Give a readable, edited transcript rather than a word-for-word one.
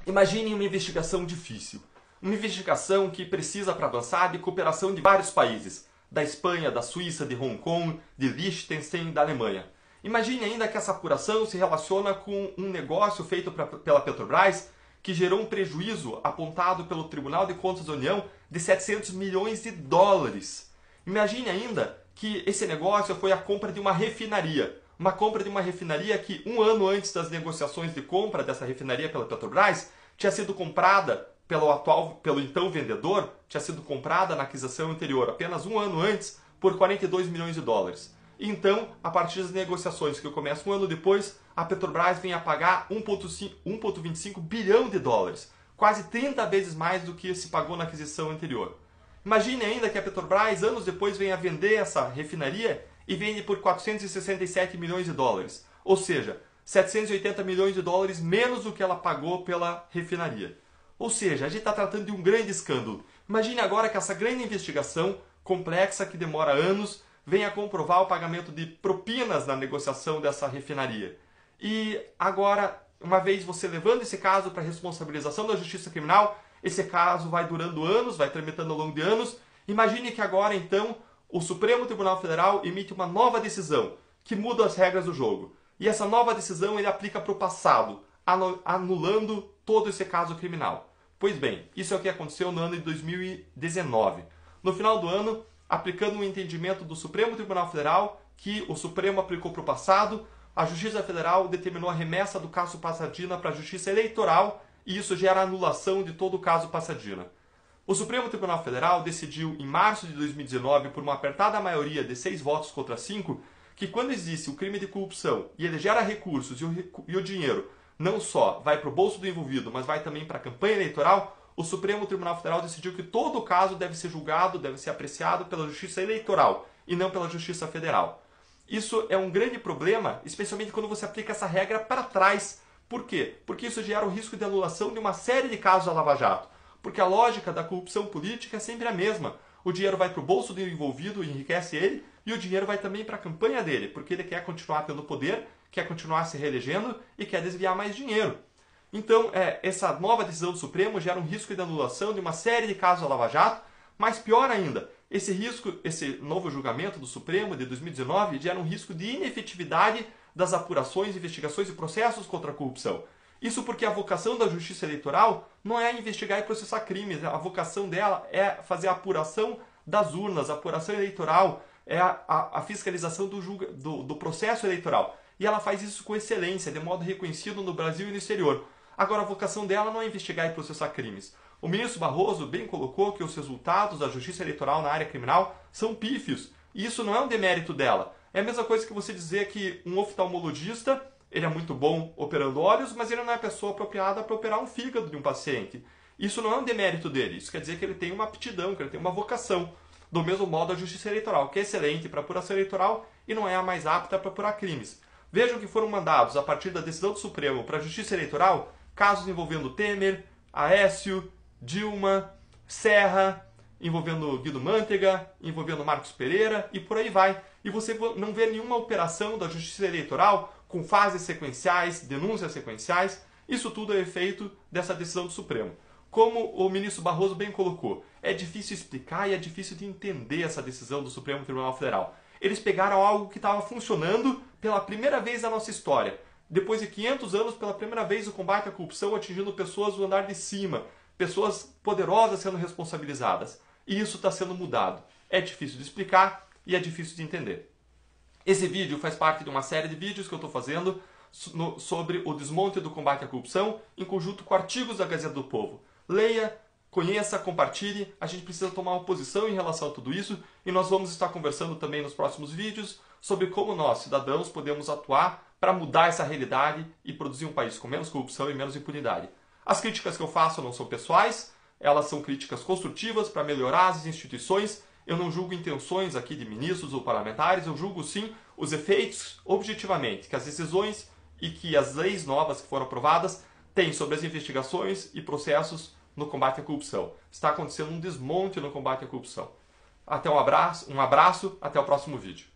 Imagine uma investigação difícil. Uma investigação que precisa, para avançar, de cooperação de vários países. Da Espanha, da Suíça, de Hong Kong, de Liechtenstein, da Alemanha. Imagine ainda que essa apuração se relaciona com um negócio feito pela Petrobras que gerou um prejuízo apontado pelo Tribunal de Contas da União de 700 milhões de dólares. Imagine ainda que esse negócio foi a compra de uma refinaria. Uma compra de uma refinaria que, um ano antes das negociações de compra dessa refinaria pela Petrobras, tinha sido comprada pelo então vendedor, tinha sido comprada na aquisição anterior, apenas um ano antes, por 42 milhões de dólares. E então, a partir das negociações que começam um ano depois, a Petrobras vem a pagar 1,25 bilhão de dólares, quase 30 vezes mais do que se pagou na aquisição anterior. Imagine ainda que a Petrobras, anos depois, venha a vender essa refinaria e vende por 467 milhões de dólares. Ou seja, 780 milhões de dólares menos do que ela pagou pela refinaria. Ou seja, a gente está tratando de um grande escândalo. Imagine agora que essa grande investigação, complexa, que demora anos, venha a comprovar o pagamento de propinas na negociação dessa refinaria. E agora, uma vez você levando esse caso para a responsabilização da Justiça Criminal, esse caso vai durando anos, vai tramitando ao longo de anos. Imagine que agora, então, o Supremo Tribunal Federal emite uma nova decisão que muda as regras do jogo. E essa nova decisão ele aplica para o passado, anulando todo esse caso criminal. Pois bem, isso é o que aconteceu no ano de 2019. No final do ano, aplicando um entendimento do Supremo Tribunal Federal, que o Supremo aplicou para o passado, a Justiça Federal determinou a remessa do caso Passadina para a Justiça Eleitoral e isso gera a anulação de todo o caso Passadina. O Supremo Tribunal Federal decidiu, em março de 2019, por uma apertada maioria de 6 votos contra 5, que quando existe o crime de corrupção e ele gera recursos e o dinheiro não só vai para o bolso do envolvido, mas vai também para a campanha eleitoral, o Supremo Tribunal Federal decidiu que todo o caso deve ser julgado, deve ser apreciado pela Justiça Eleitoral e não pela Justiça Federal. Isso é um grande problema, especialmente quando você aplica essa regra para trás. Por quê? Porque isso gera o risco de anulação de uma série de casos da Lava Jato. Porque a lógica da corrupção política é sempre a mesma. O dinheiro vai para o bolso do envolvido, enriquece ele, e o dinheiro vai também para a campanha dele, porque ele quer continuar tendo poder, quer continuar se reelegendo e quer desviar mais dinheiro. Então, essa nova decisão do Supremo gera um risco de anulação de uma série de casos da Lava Jato, mas pior ainda, esse novo julgamento do Supremo de 2019 gera um risco de inefetividade das apurações, investigações e processos contra a corrupção. Isso porque a vocação da Justiça Eleitoral não é investigar e processar crimes, a vocação dela é fazer a apuração das urnas, a apuração eleitoral, é a fiscalização do processo eleitoral. E ela faz isso com excelência, de modo reconhecido no Brasil e no exterior. Agora, a vocação dela não é investigar e processar crimes. O ministro Barroso bem colocou que os resultados da Justiça Eleitoral na área criminal são pífios. E isso não é um demérito dela. É a mesma coisa que você dizer que um oftalmologista, ele é muito bom operando olhos, mas ele não é a pessoa apropriada para operar um fígado de um paciente. Isso não é um demérito dele. Isso quer dizer que ele tem uma aptidão, que ele tem uma vocação. Do mesmo modo, a Justiça Eleitoral, que é excelente para apuração eleitoral e não é a mais apta para apurar crimes. Vejam que foram mandados, a partir da decisão do Supremo para a Justiça Eleitoral, casos envolvendo Temer, Aécio, Dilma, Serra, envolvendo Guido Mantega, envolvendo Marcos Pereira e por aí vai. E você não vê nenhuma operação da Justiça Eleitoral com fases sequenciais, denúncias sequenciais. Isso tudo é efeito dessa decisão do Supremo. Como o ministro Barroso bem colocou, é difícil explicar e é difícil de entender essa decisão do Supremo Tribunal Federal. Eles pegaram algo que estava funcionando pela primeira vez na nossa história. Depois de 500 anos, pela primeira vez, o combate à corrupção atingindo pessoas do andar de cima, pessoas poderosas sendo responsabilizadas. E isso está sendo mudado. É difícil de explicar e é difícil de entender. Esse vídeo faz parte de uma série de vídeos que eu estou fazendo sobre o desmonte do combate à corrupção, em conjunto com artigos da Gazeta do Povo. Leia, conheça, compartilhe. A gente precisa tomar uma posição em relação a tudo isso e nós vamos estar conversando também nos próximos vídeos sobre como nós, cidadãos, podemos atuar para mudar essa realidade e produzir um país com menos corrupção e menos impunidade. As críticas que eu faço não são pessoais, elas são críticas construtivas para melhorar as instituições. Eu não julgo intenções aqui de ministros ou parlamentares, eu julgo sim os efeitos objetivamente que as decisões e que as leis novas que foram aprovadas têm sobre as investigações e processos no combate à corrupção. Está acontecendo um desmonte no combate à corrupção. Um abraço, até o próximo vídeo.